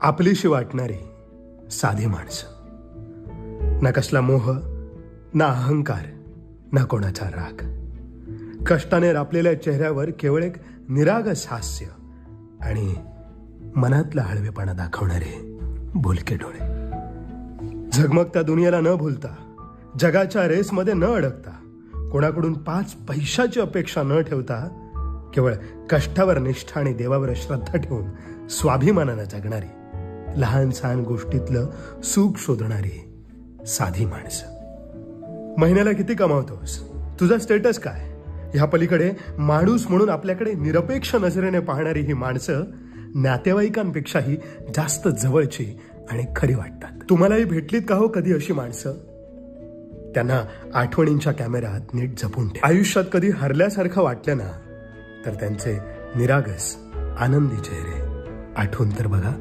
आपलीशी वाटणारी साधी माणसं. ना कसला मोह, ना अहंकार, ना कोणाचा राग. कष्टाने रापलेल्या चेहऱ्यावर केवळ एक निरागस हास्य आणि मनातला हळवेपणा दाखवणारे बोलके डोळे. झगमगत्या दुनियेला न भूलता, जगाच्या रेसमध्ये न अडकता, कोणाकडून 5 पैशाची अपेक्षा न ठेवता, केवळ कष्टावर निष्ठा आणि देवावर श्रद्धा ठेवून स्वाभिमानानं जगणारी, लहान सहान गोष्टीतलं सुख शोधणारी साधी माणसं. महिन्याला किती कमावतोस, तुझा स्टेटस काय, ह्या पलीकडे माणूस म्हणून आपल्याकडे निरपेक्ष नजरेने पाहणारी ही माणसं नातेवाईकांपेक्षाही जास्त जवळची आणि खरी वाटतात. तुम्हालाही भेटलीत का हो कधी अशी माणसं? त्यांना आठवणींच्या कॅमेऱ्यात नीट जपून ठेवा. आयुष्यात कधी हरल्यासारखं वाटलं ना, तर त्यांचे निरागस आनंदी चेहरे आठवून तर बघा.